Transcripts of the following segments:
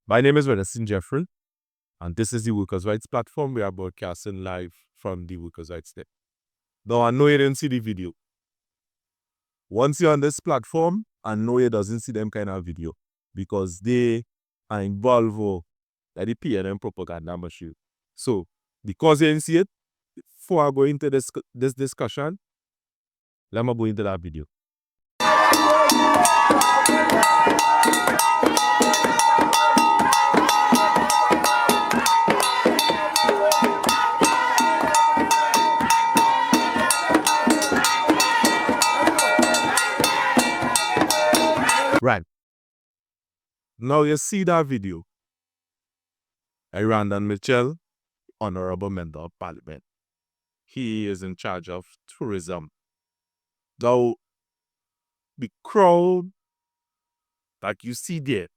My name is Randall Jeffrey, and this is the Workers' Rights Platform. We are broadcasting live from the Workers' Rights Day. Now, I know you didn't see the video. Once you're on this platform, I know you doesn't see them kind of video because they are involved in the PNM propaganda machine. So, because you didn't see it, before I go into this discussion, let me go into that video. Right. Now you see that video. Randall Mitchell, Honorable Member of Parliament. He is in charge of tourism. Now, the crowd that you see there,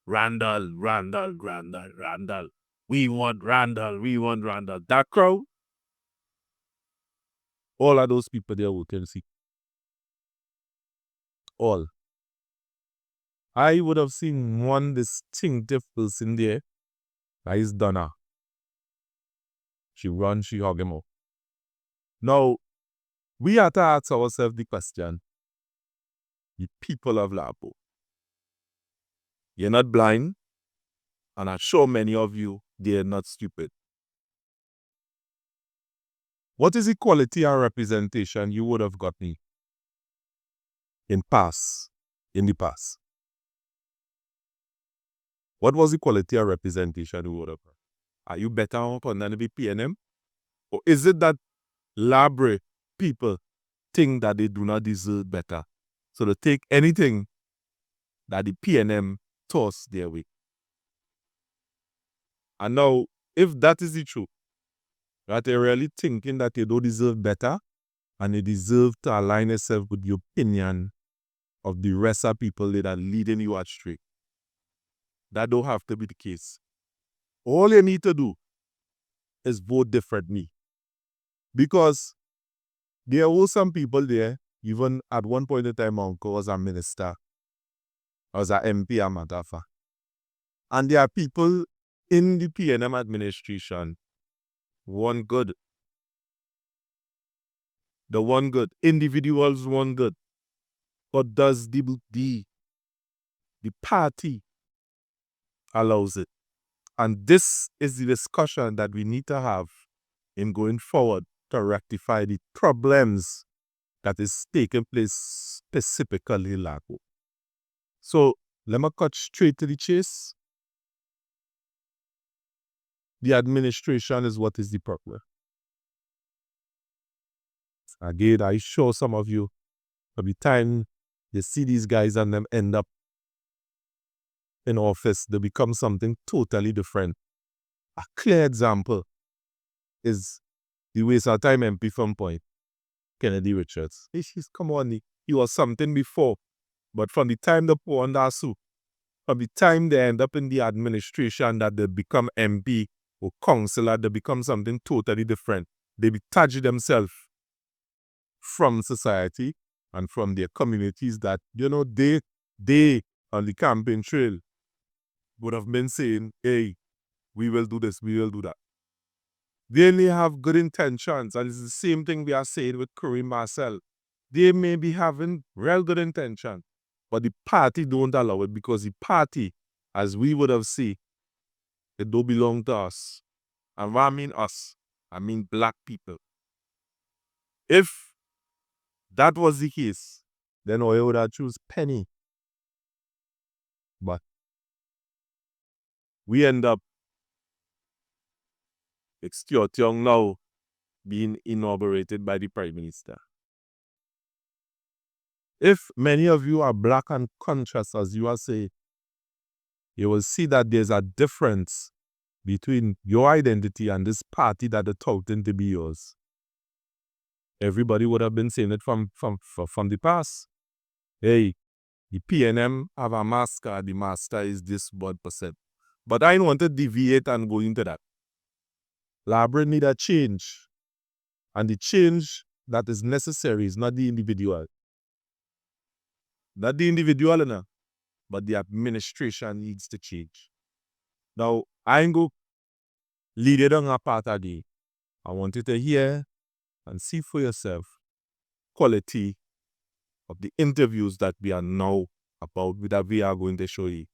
Randall. We want Randall. That crowd, all of those people there will can see. All. I would have seen one distinctive person there. That is Donna. She runs, she hug him up. Now, we have to ask ourselves the question, the people of Lapo, you're not blind, and I'm sure many of you, they're not stupid. What is the quality and representation you would have gotten in the past? What was the quality and representation you would have got? Are you better off than the PNM? Or is it that Labre people think that they do not deserve better? So they take anything that the PNM toss their way. And now, if that is the truth, that they're really thinking that they don't deserve better, and they deserve to align themselves with the opinion of the rest of people that are leading you astray. That don't have to be the case. All you need to do is vote differently. Because there were some people there, even at one point in time, my uncle was a minister, was an MP at Matafa. And there are people in the PNM administration, one good. The one good. Individuals, one good. But does the party allows it? And this is the discussion that we need to have in going forward to rectify the problems that is taking place specifically in Lago. So, let me cut straight to the chase. The administration is what is the problem. Again, I show some of you, every time you see these guys and them end up in office, they become something totally different. A clear example is the waste of time MP from Point, Kennedy Richards. Come on, he was something before, but from the time they pour on that soup, from the time they end up in the administration that they become MP or councillor, they become something totally different. They detach themselves from society and from their communities that, they on the campaign trail would have been saying, hey, we will do this, we will do that. They only have good intentions, and it's the same thing we are saying with Kareem Marcel. They may be having real good intention, but the party don't allow it because the party, as we would have seen, it don't belong to us. And when I mean us, I mean black people. If that was the case, then I would have choose Penny. But we end up Stuart Young now being inaugurated by the Prime Minister. If many of you are black and conscious, as you are saying, you will see that there's a difference between your identity and this party that is touting to be yours. Everybody would have been saying it from the past. Hey, the PNM have a master, the master is this 1%. But I don't want to deviate and go into that. Labre need a change. And the change that is necessary is not the individual. Not the individual, no. but the administration needs to change. Now, I ain't go lead it on a part of the day. I want you to hear and see for yourself quality of the interviews that we are now about, that we are going to show you.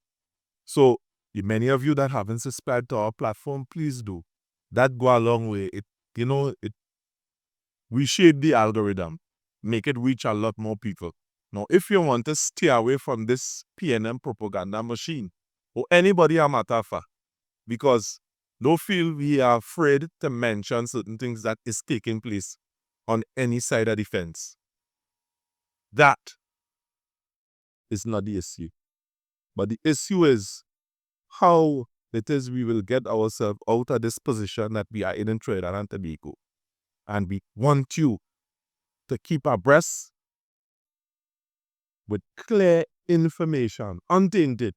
So, the many of you that haven't subscribed to our platform, please do. That go a long way. We shape the algorithm, make it reach a lot more people. Now, if you want to stay away from this PNM propaganda machine, or anybody a matter of fact, because don't feel we are afraid to mention certain things that is taking place on any side of the fence. That is not the issue. But the issue is how it is we will get ourselves out of this position that we are in Trinidad and Tobago. And we want you to keep abreast with clear information, untainted.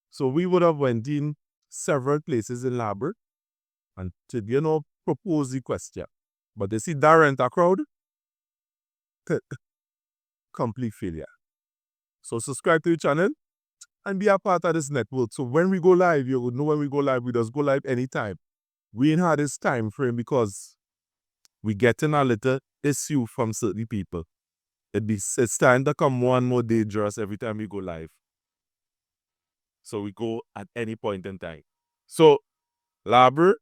So we would have went in several places in Labra and to, propose the question. But they see that renter crowd, complete failure. So subscribe to the channel and be a part of this network. So when we go live, you would know when we go live. We just go live anytime. We ain't had this time frame because we getting a little issue from certain people. It's starting to come more and more dangerous every time we go live. So we go at any point in time. So, Labra,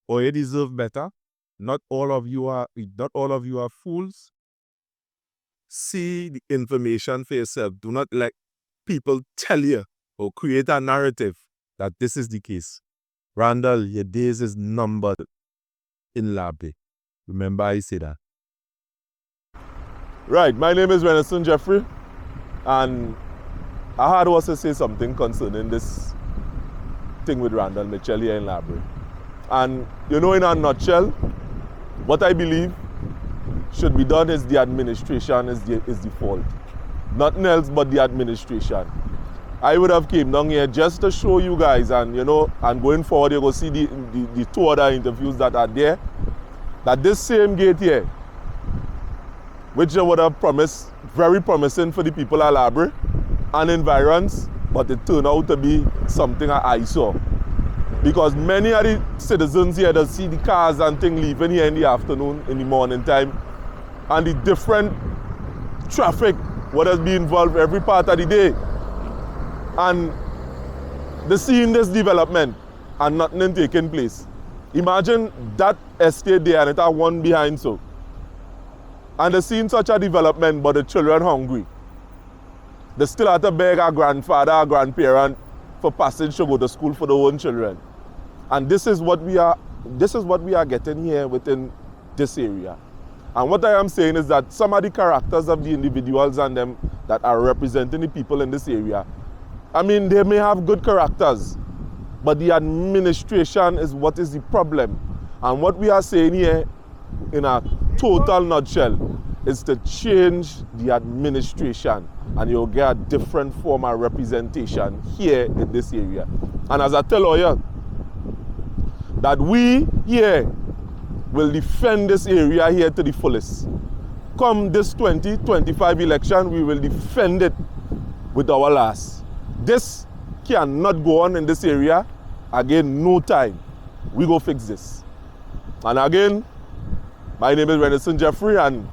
you deserve better. Not all of you are fools. See the information for yourself. Do not let people tell you or create a narrative that this is the case. Randall, your days is numbered in Labra. Remember I say that. Right, my name is Randall Jeffrey, and I had also say something concerning this thing with Randall Mitchell here in Labra. And in a nutshell, what I believe should be done is the administration is the fault. Nothing else but the administration. I would have came down here just to show you guys, and and going forward you go see the two other interviews that are there, that this same gate here, which they would have promised, very promising for the people of Labra and environs, but it turned out to be something I saw. Because many of the citizens here that see the cars and things leaving here in the afternoon, in the morning time, and the different traffic what has been involved every part of the day. And they seeing this development and nothing taking place. Imagine that estate there and it had one behind so. And they seen such a development, but the children hungry. They still have to beg our grandfather, our grandparent for passage to go to school for their own children. And this is what we are getting here within this area. And what I am saying is that some of the characters of the individuals and them that are representing the people in this area, I mean, they may have good characters, but the administration is what is the problem. And what we are saying here, in a total nutshell, is to change the administration, and you'll get a different form of representation here in this area. And as I tell you, that we here will defend this area here to the fullest. Come this 2025 election, we will defend it with our last. This cannot go on in this area. Again, no time. We go fix this. And again, my name is Randall Jeffrey, and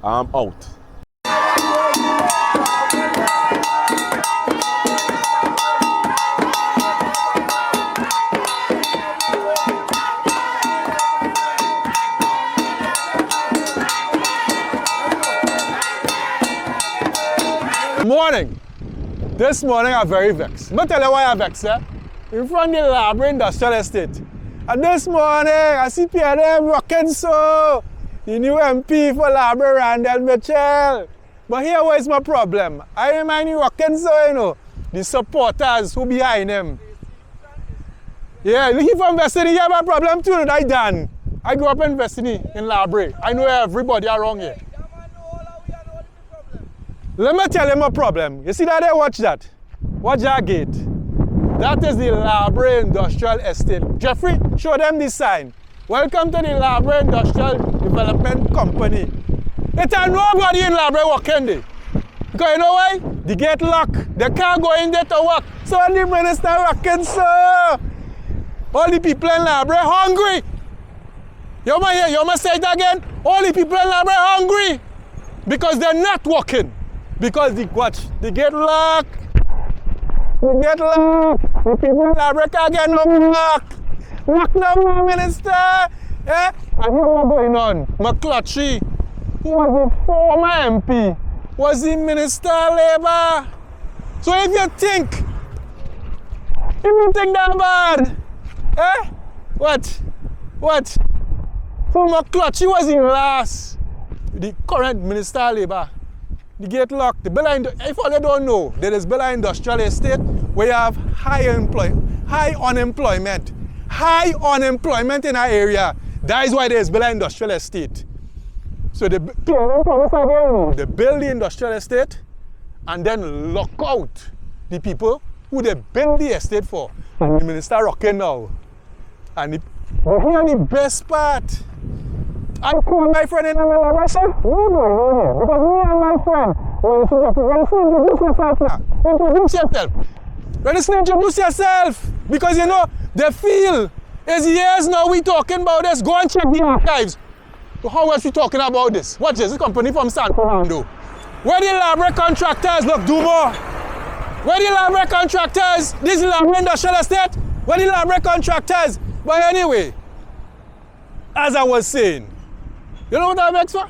I'm out. Morning. This morning I'm very vexed. Let me tell you why I'm vexed. In front of the Labra Industrial Estate. And this morning I see PNM rocking so. The new MP for Labra, Randall Mitchell. But here what is my problem? I remind you rocking so, the supporters who behind him. Yeah, if I'm investing, you have a problem too, I done. I grew up investing in Labra. I know everybody around here. Let me tell you my problem. You see that there? Watch that. Watch that gate. That is the Labra Industrial Estate. Jeffrey, show them this sign. Welcome to the Labra Industrial Development Company. It ain't nobody in Labra working there. Because you know why? They get locked. They can't go in there to work. So the minister rocking, so all the people in Labre hungry. You must say it again. All the people in Labre hungry because they're not working. Because they get locked. They get locked. The people in Labre can't get no work. Work no more, minister. Eh? And you know what's going on? McClutchy, who was a former MP, was the Minister of Labour. So if you think that bad, eh? What? So McClutchy was in last. The current Minister of Labour. They get locked. The Brea, if all you don't know, there is Brea Industrial Estate where you have high unemployment. High unemployment in our area. That is why there is Brea Industrial Estate. So they build the industrial estate and then lock out the people who they build the estate for. And the minister rocking now. And here's the best part. I call my friend in America, I said, we're going here. Because me and my friend, introduce yourself now. Introduce yourself. Introduce yourself. Because you know, they feel, it's years now we talking about this. Go and check the archives. So how else we talking about this? Watch this company from San Fernando. Where the Labre contractors, look, do more. Where the Labre contractors, this is Labre Industrial Estate. Where the Labre contractors. But anyway, as I was saying, you know what I makes for?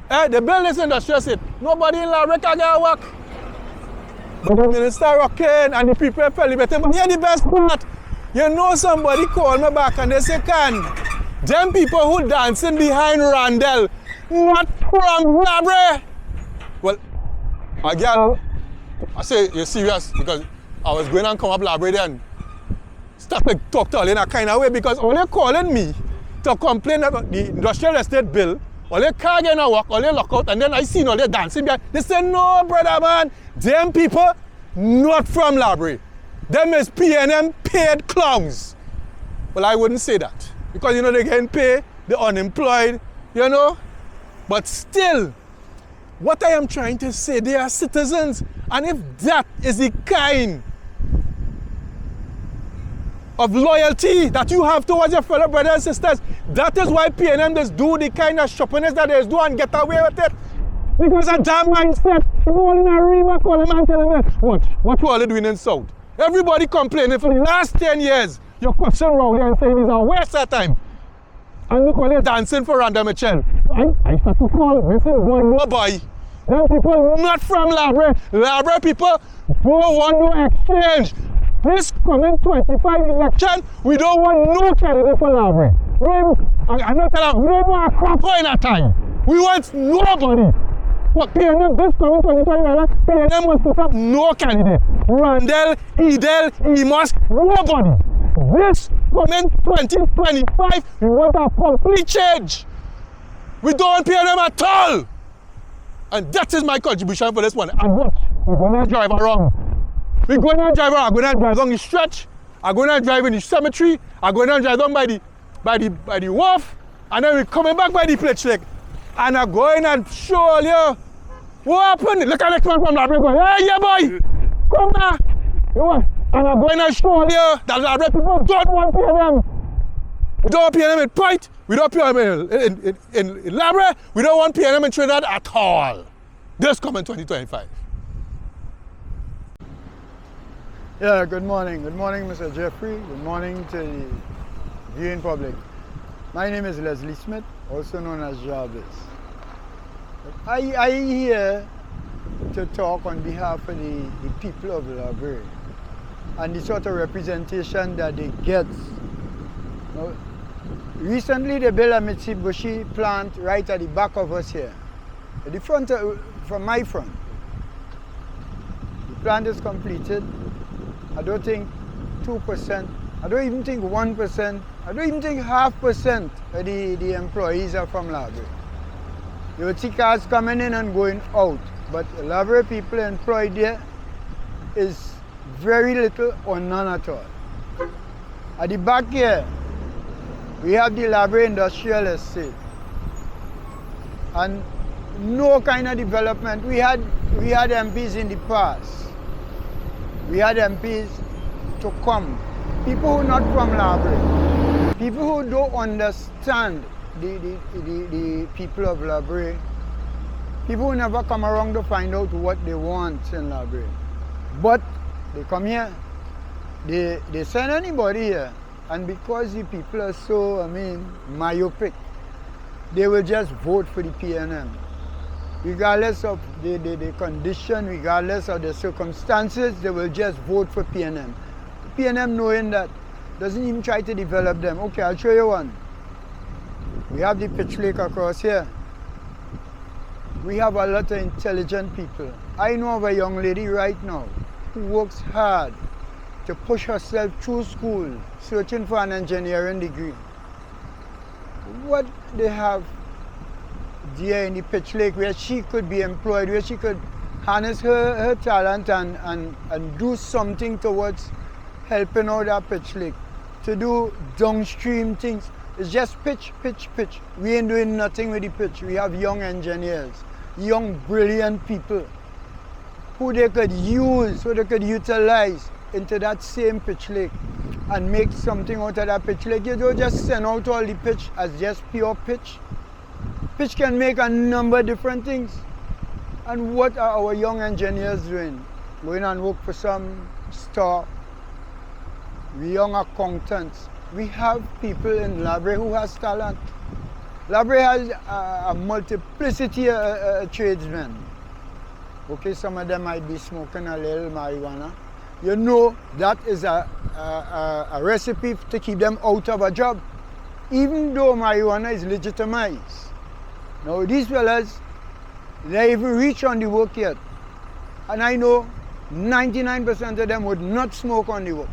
They build this industrial estate. Nobody in Labre can get work. But the minister rocking and the people celebrating. But here's the best part. You know somebody called me back and they say, them people who dancing behind Randall, not from Labre. Well, again, I say, you're serious? Because I was going and come up Labre then. Start to talk to all in a kind of way because all they're calling me to complain about the industrial estate bill, all they can't get no work, all they lock out, and then I see all they dancing behind. They say, no, brother man, them people not from Labre. Them is PNM paid clowns. Well, I wouldn't say that. Because, you know, they getting paid, they're unemployed, you know. But still, what I am trying to say, they are citizens. And if that is the kind of loyalty that you have towards your fellow brothers and sisters, that is why PNM does do the kind of shoppiness that they do and get away with it. Because a damn mindset, you all in a river, call them and tell them, what you all are doing in South? Everybody complaining for the last 10 years. Your question around here and saying it's a waste of time. And look how they're dancing for Randall Mitchell. I start to call them and say, no boy. Them people not from Labre. Labre people don't want no exchange. This coming 25 election, we don't want no candidate for Labre. I'm not telling you, we don't want a crop in a time. We want nobody. But PNM, this coming 2025, PNM must put up no candidate. Randall, Edel, Emos, nobody. This coming 2025, we want a complete change. We don't want PNM at all. And that is my contribution for this one. And watch, we're going to drive around. We're going to drive around. I'm going to drive on the stretch. I'm going to drive in the cemetery. I'm going to drive on by the wharf. And then we're coming back by the plate lake. And I'm going and show you what happened. Look at the man from Labre going, hey, yeah, boy, come back. You know, and I'm going to show you that Labre people don't want PNM. We don't want PNM in Point. We don't want PNM in Labre. We don't want PNM in Trinidad at all. This coming 2025. Yeah, good morning. Good morning, Mr. Jeffrey. Good morning to the viewing public. My name is Leslie Smith, also known as Jarvis. I here to talk on behalf of the people of Labre and the sort of representation that they get. Now, recently they built a Mitsubishi plant right at the back of us here. At the front, from my front. The plant is completed. I don't think 2%, I don't even think 1%, I don't even think 0.5% of the employees are from Labre. You will see cars coming in and going out, but Labre people employed there is very little or none at all. At the back here, we have the Labre Industrial Estate. And no kind of development. We had MPs in the past. We had MPs to come. People who are not from Labrie. People who don't understand the people of Labrie. People who never come around to find out what they want in Labrie. But they come here. They send anybody here. And because the people are so, myopic, they will just vote for the PNM. Regardless of the condition, regardless of the circumstances, they will just vote for PNM. PNM knowing that, doesn't even try to develop them. Okay, I'll show you one. We have the pitch lake across here. We have a lot of intelligent people. I know of a young lady right now who works hard to push herself through school, searching for an engineering degree. What they have there in the pitch lake where she could be employed, where she could harness her talent and do something towards helping out that pitch lake, to do downstream things. It's just pitch. We ain't doing nothing with the pitch. We have young engineers, young brilliant people who they could use, who they could utilize into that same pitch lake and make something out of that pitch lake. You don't just send out all the pitch as just pure pitch. Pitch can make a number of different things. And what are our young engineers doing? Going and work for some store. We young accountants. We have people in Labrie who has talent. Labrie has a multiplicity of tradesmen. Okay, some of them might be smoking a little marijuana. You know that is a recipe to keep them out of a job, even though marijuana is legitimized. Now these fellas, they haven't reached on the work yet. And I know 99% of them would not smoke on the work.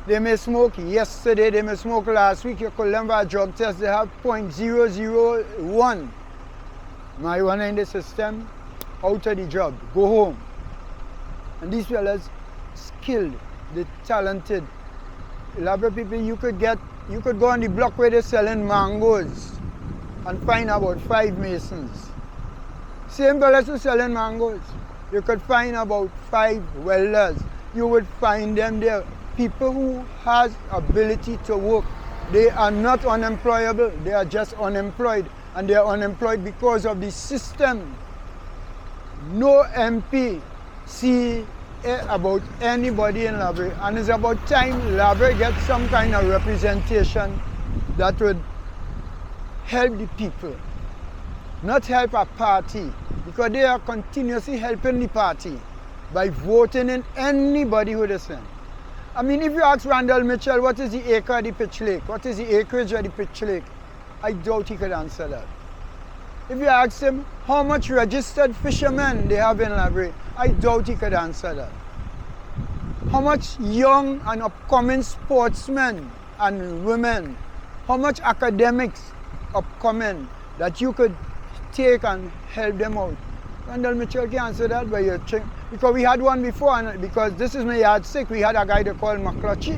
They may smoke yesterday, they may smoke last week. You call them for a drug test, they have 0.001 marijuana in the system, out of the job, go home. And these fellas, skilled, they're talented. Elaborate people, you could go on the block where they're selling mangoes and find about 5 masons. Same fellas who selling mangoes. You could find about 5 welders. You would find them there. People who has ability to work. They are not unemployable, they are just unemployed. And they are unemployed because of the system. No MP see about anybody in Labrie, and it's about time Labrie gets some kind of representation that would help the people, not help a party, because they are continuously helping the party by voting in anybody who they send. I mean, if you ask Randall Mitchell, what is the acre of the pitch lake? What is the acreage of the pitch lake? I doubt he could answer that. If you ask him how much registered fishermen they have in Labrie, I doubt he could answer that. How much young and upcoming sportsmen and women, how much academics upcoming that you could take and help them out. Randall Mitchell can answer that by your check. Because we had one before, and because this is my yardstick, we had a guy they called McClutchy.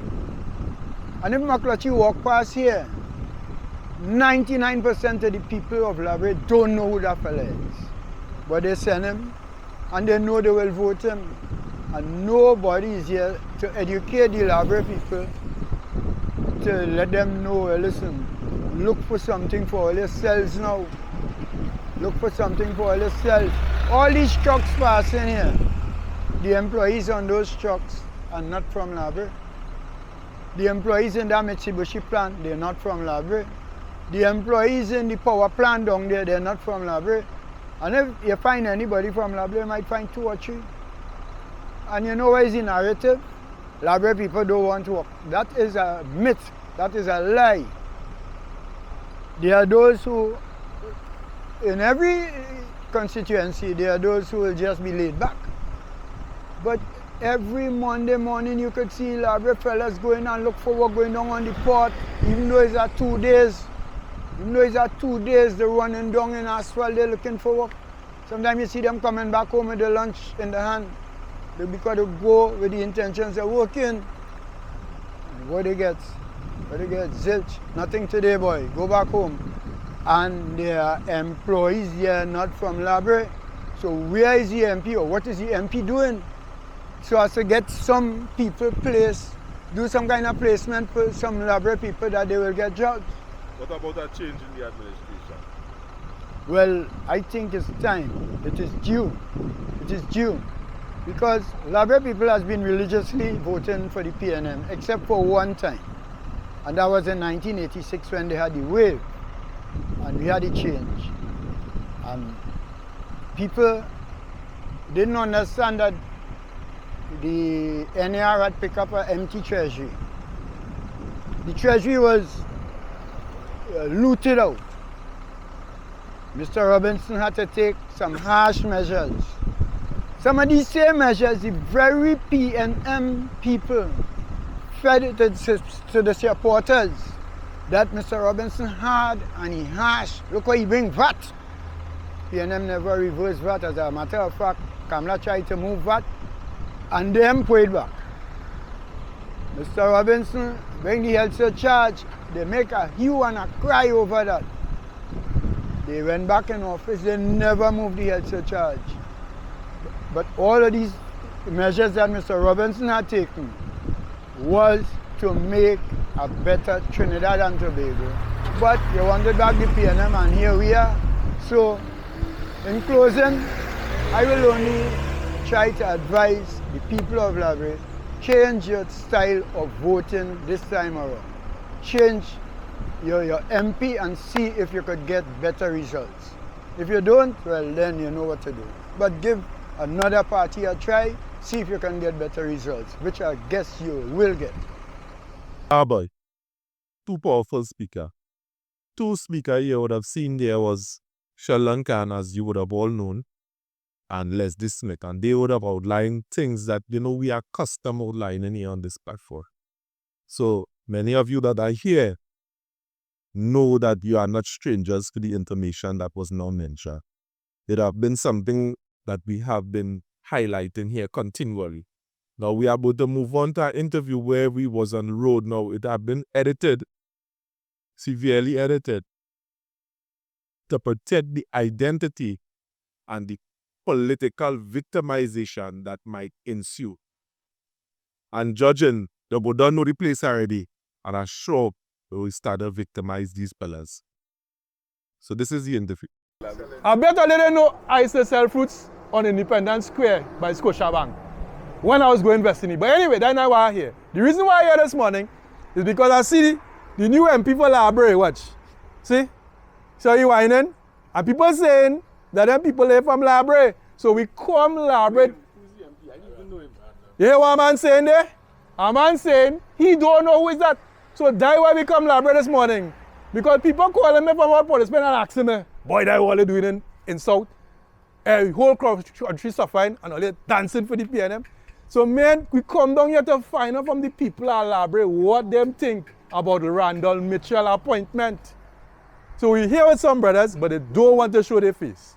And if McClutchy walk past here, 99% of the people of Labrie don't know who that fella is. But they send him, and they know they will vote him. And nobody is here to educate the Labrie people, to let them know, well, listen, look for something for all yourselves now. Look for something for all yourselves. All these trucks passing here, the employees on those trucks are not from Labrie. The employees in that Mitsubishi plant, they're not from Labrie. The employees in the power plant down there, they're not from Labrie. And if you find anybody from Labrie, you might find 2 or 3. And you know what is the narrative? Labrie people don't want to work. That is a myth. That is a lie. There are those who, in every constituency, there are those who will just be laid back. But every Monday morning you could see Labrie fellas going and look for work, going down on the port, even though it's at 2 days. Even though it's at 2 days, they're running down in asphalt, they're looking for work. Sometimes you see them coming back home with their lunch in the hand. Because they go with the intentions of working. And what they get? Zilch. Nothing today, boy. Go back home. and there are employees here not from Labre. So where is the MP, or what is the MP doing? So as to get some people placed, do some kind of placement for some Labre people that they will get jobs. What about a change in the administration? Well, I think it's time. It is due. It is due. Because Labre people has been religiously voting for the PNM, except for one time. And that was in 1986 when they had the wave. And we had a change. And people didn't understand that the NAR had picked up an empty treasury. The treasury was looted out. Mr. Robinson had to take some harsh measures. Some of these same measures, the very PNM people fed it to the supporters that Mr. Robinson had, and he harsh. Look how he bring VAT. PNM never reversed VAT. As a matter of fact, Kamla tried to move VAT, and them paid back. Mr. Robinson bring the health surcharge. They make a hue and a cry over that. They went back in office, they never moved the health surcharge. But all of these measures that Mr. Robinson had taken was to make a better Trinidad and Tobago. But you wanted back the PNM, and here we are. So, in closing, I will only try to advise the people of Labre, change your style of voting this time around. Change your MP and see if you could get better results. If you don't, well, then you know what to do. But give another party a try, see if you can get better results, which I guess you will get. Ah boy, two powerful speakers. Two speakers you would have seen there was Sri Lankan, as you would have all known, and Leslie Smith, and they would have outlined things that, we are custom outlining here on this platform. So many of you that are here know that you are not strangers to the information that was now mentioned. It have been something that we have been highlighting here continually. Now we are about to move on to our interview where we was on the road. Now it have been edited, severely edited, to protect the identity and the political victimization that might ensue. And judging, they don't know the place already, and I'm sure we will start to victimize these fellas. So this is the interview. I better let them know I used to sell fruits on Independence Square by Scotiabank when I was going invest in it. But anyway, that's not why I'm here. The reason why I'm here this morning is because I see the new MP for Labre, watch. See? So you whining? And people saying that them people are from Labre. So we come Labre. Who's the MP? I didn't even know him. You hear what a man saying there? A man saying he don't know who is that. So that's why we come Labre this morning. Because people calling me from our policemen and asking me, boy, that's what they're doing in South. Whole country suffering and all they dancing for the PNM. So man, we come down here to find out from the people at Labre what them think about the Randall Mitchell appointment. So we hear with some brothers, but they don't want to show their face.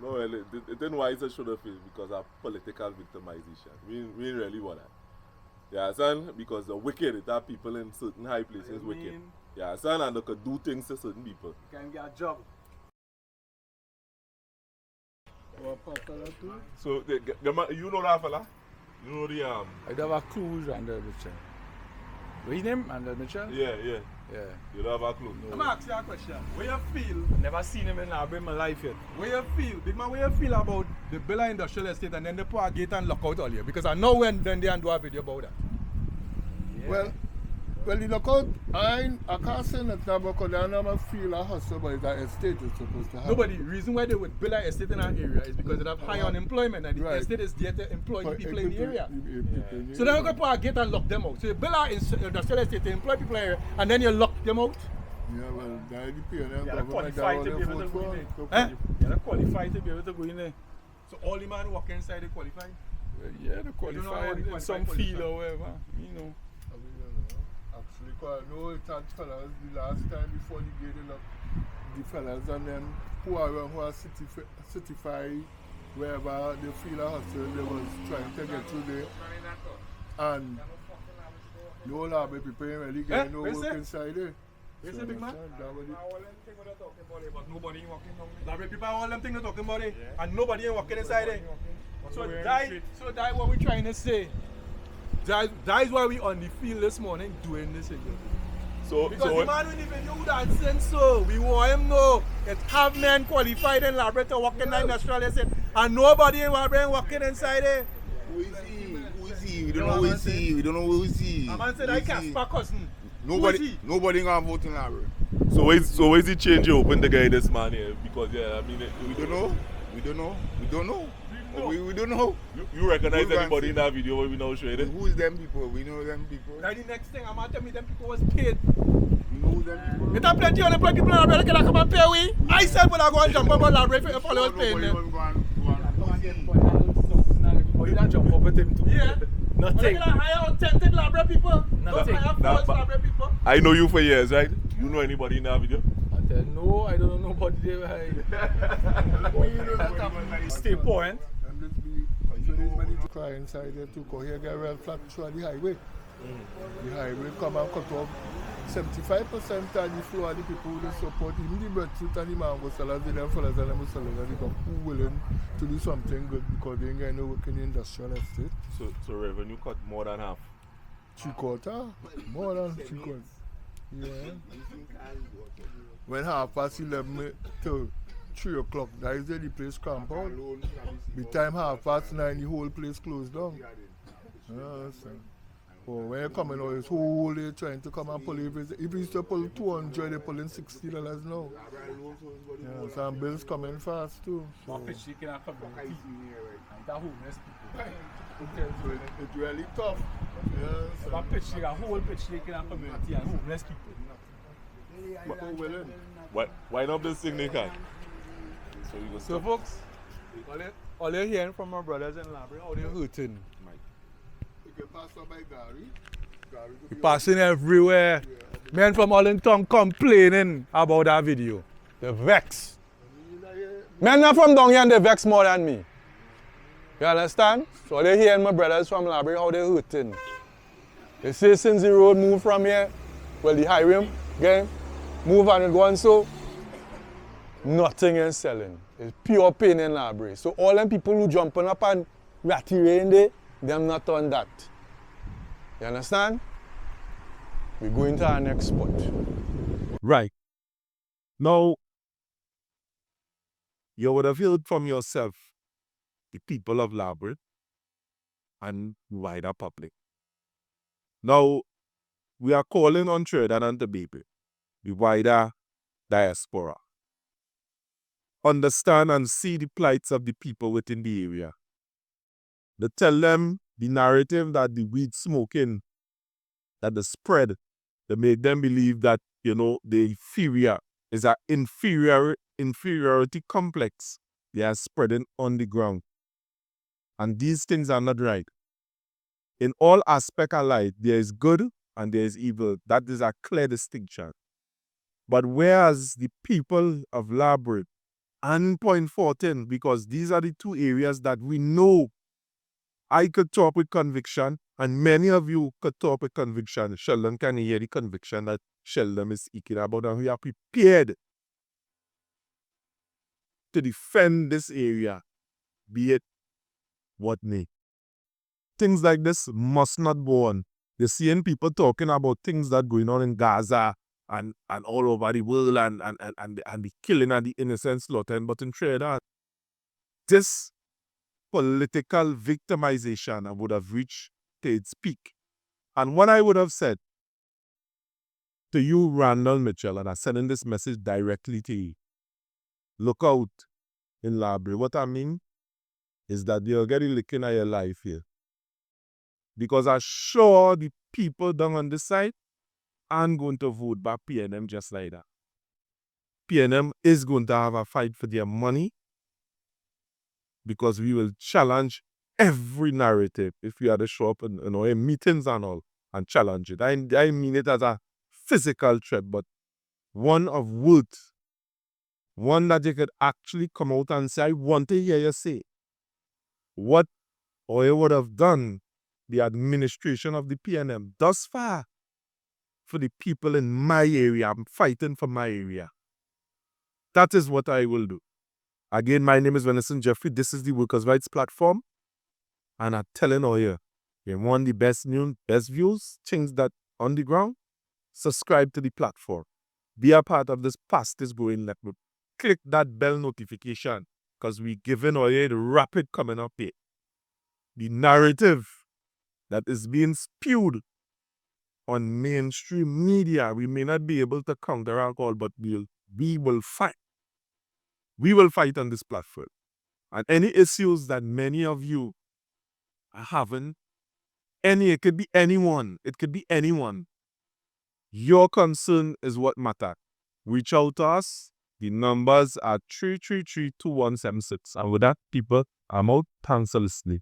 No, it ain't wise to show their face because of political victimization. We ain't really want that. Yeah, son, because the wicked, it have people in certain high places wicked. Yeah, son, and they could do things to certain people. You can get a job. So, you know that fella? You know the I don't have a clue who's Randall Mitchell. What's his name? Randall Mitchell? Yeah. Yeah. You don't have a clue. Let me ask you a question. What you feel? Never seen him in Labre in my life yet. What you feel? Big man, what you feel about the Brea Industrial Estate and then they put a gate and lock out all here? Because I know when then they do a video about that. Yeah. Well, the lookout, I can't say that now because I never feel a hustle, but that estate is supposed to have. Nobody. The reason why they would build an estate in our area is because they have high unemployment and the estate is there to employ the people in the area. So then you can put a gate and lock them out. So you build an industrial estate to employ people in the area and then you lock them out. Yeah, well, that's the PNM You're qualified to be able to go in there. You're not qualified to be able to go in there. So all the man walk inside they qualified? Yeah, they're qualified in some field or whatever, you know. Actually, because I know it had fellas the last time before the gate up, the fellas and them who are certified wherever they feel a hustle, they was trying to get through there. And the whole Labre people ain't really getting no work inside there. You see, big man? That was it. All them things we're talking about it, but nobody ain't walking down there. Library people, all them things they're talking about it, and nobody ain't walking inside it. So we're in that, the so that what we're trying to say. That is why we on the field this morning doing this again. Because the man in the video who dancing, so we want him know it have men qualified in laboratory to walk in the industrial estate, and nobody in laboratory walking inside it. Who is he? Who is he? We don't know who is he. We don't know who is he. A man said I Casper cousin. Nobody gonna vote in library. So where is he change you open the guy this man here? Because I mean We don't know. We don't know. We don't know. We don't know. you recognize Who anybody in can that video we now showing it? Who is them people? We know them people. Now the next thing, I'm gonna tell me them people was paid. We know who them people. It have plenty of unemployed people in America that come and pay we. I said when I go and jump up on library if I was paying them. Oh, you don't jump up with him too. Yeah. Nothing. But hire untented library people. Nothing. Don't hire false library people. I know you for years, right? You know anybody in that video? I tell no, I don't know nobody there. Stay point. And this be so there's many to cry inside there too, because here get real flat through the highway. The highway come and cut off 75% of the flow of the people who support even the breadfruit and the mango sellers, they them fellas and them sellers, and they come who willing to do something good because they ain't got no work in the industrial estate. So revenue cut more than half. 3/4, more than 3/4. Yeah. When 11:30 to 3 o'clock, that is where the place camp out. By time 9:30, the whole place closed down. So when you come in, it's whole day trying to come and pull. If it's used to pull 200, they're pulling $60 now. Yeah, some bills coming fast too. So. It's really tough. Yeah, a pitch league, a whole pitch league in our community and homeless people. Why not this thing they can? So you go So folks, all you're hearing from our brothers in library, how they're hurting. you can pass by Gary. Passing everywhere. Men from Arlington complaining about that video. They're vexed. Men are from down here and they vex more than me. You understand? So they hearing my brothers from library how they hurting. They say since the road moved from here, well the highway again, move and it go on so, nothing is selling. It's pure pain in library. So all them people who jumping up and ratty rain there, them not on that. You understand? We're going to our next spot. Right. Now, you would have heard from yourself, the people of Labrador and wider public. Now, we are calling on Trinidad and Tobago, the wider diaspora. Understand and see the plights of the people within the area. They tell them the narrative that the weed smoking, that the spread, they make them believe that, the inferior is an inferiority complex they are spreading on the ground. And these things are not right. In all aspects of life, there is good and there is evil. That is a clear distinction. But whereas the people of Labrador and Point 14, because these are the two areas that we know, I could talk with conviction, and many of you could talk with conviction. Sheldon can hear the conviction that Sheldon is speaking about, and we are prepared to defend this area, be it what may. Things like this must not go on. You're seeing people talking about things that going on in Gaza and all over the world and the killing and the innocent slaughtering, but in Trinidad, this political victimization would have reached to its peak. And what I would have said to you, Randall Mitchell, and I'm sending this message directly to you, look out in Labrador. What I mean is that you're getting looking at your life here. Because I'm sure the people down on this side aren't going to vote back PNM just like that. PNM is going to have a fight for their money, because we will challenge every narrative if we had to show up in meetings and all and challenge it. I mean it as a physical threat, but one of worth, one that you could actually come out and say, I want to hear you say what or you would have done the administration of the PNM thus far for the people in my area. I'm fighting for my area. That is what I will do. Again, my name is Venison Jeffrey. This is the Workers' Rights Platform. And I'm telling you, you want the best news, best views, things that on the ground, subscribe to the platform. Be a part of this fastest growing network. Click that bell notification because we're giving away the rapid coming up here. The narrative that is being spewed on mainstream media, we may not be able to counteract all, but we will fight. We will fight on this platform. And any issues that many of you are having, it could be anyone. It could be anyone. Your concern is what matters. Reach out to us. The numbers are 333-2176. And with that, people, I'm out. Thanks for listening.